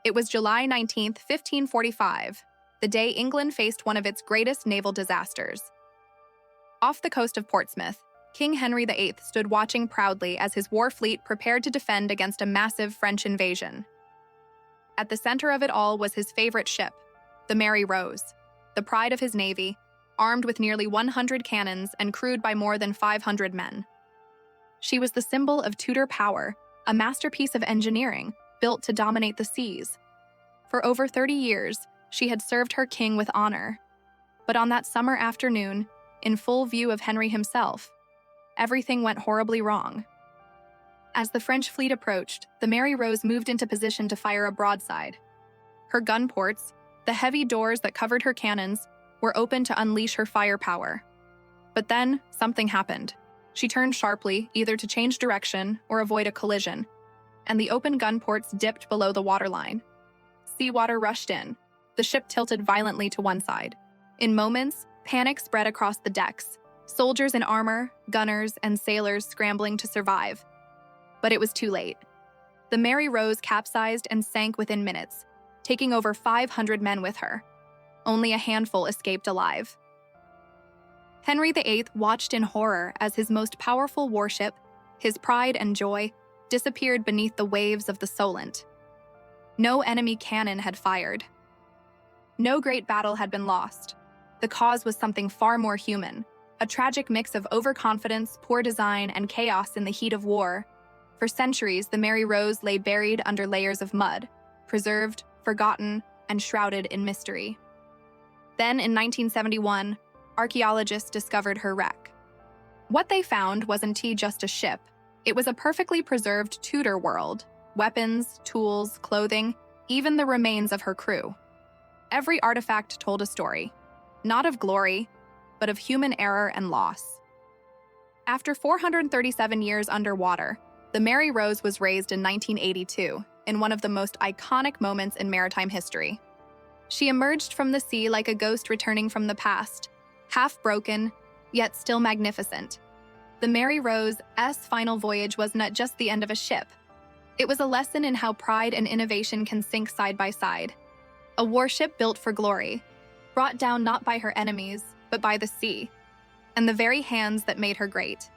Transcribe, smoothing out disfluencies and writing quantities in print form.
It was July 19th, 1545, the day England faced one of its greatest naval disasters. Off the coast of Portsmouth, King Henry VIII stood watching proudly as his war fleet prepared to defend against a massive French invasion. At the center of it all was his favorite ship, the Mary Rose, the pride of his navy, armed with nearly 100 cannons and crewed by more than 500 men. She was the symbol of Tudor power, a masterpiece of engineering built to dominate the seas. For over 30 years, she had served her king with honor. But on that summer afternoon, in full view of Henry himself, everything went horribly wrong. As the French fleet approached, the Mary Rose moved into position to fire a broadside. Her gun ports, the heavy doors that covered her cannons, were open to unleash her firepower. But then, something happened. She turned sharply, either to change direction or avoid a collision, and the open gun ports dipped below the waterline. Seawater rushed in. The ship tilted violently to one side. In moments, panic spread across the decks, soldiers in armor, gunners, and sailors scrambling to survive. But it was too late. The Mary Rose capsized and sank within minutes, taking over 500 men with her. Only a handful escaped alive. Henry VIII watched in horror as his most powerful warship, his pride and joy, disappeared beneath the waves of the Solent. No enemy cannon had fired. No great battle had been lost. The cause was something far more human, a tragic mix of overconfidence, poor design, and chaos in the heat of war. For centuries, the Mary Rose lay buried under layers of mud, preserved, forgotten, and shrouded in mystery. Then, in 1971, archaeologists discovered her wreck. What they found wasn't just a ship. It was a perfectly preserved Tudor world: weapons, tools, clothing, even the remains of her crew. Every artifact told a story, not of glory, but of human error and loss. After 437 years underwater, the Mary Rose was raised in 1982 in one of the most iconic moments in maritime history. She emerged from the sea like a ghost returning from the past, half broken, yet still magnificent. The Mary Rose's final voyage was not just the end of a ship. It was a lesson in how pride and innovation can sink side by side. A warship built for glory, brought down not by her enemies, but by the sea, and the very hands that made her great.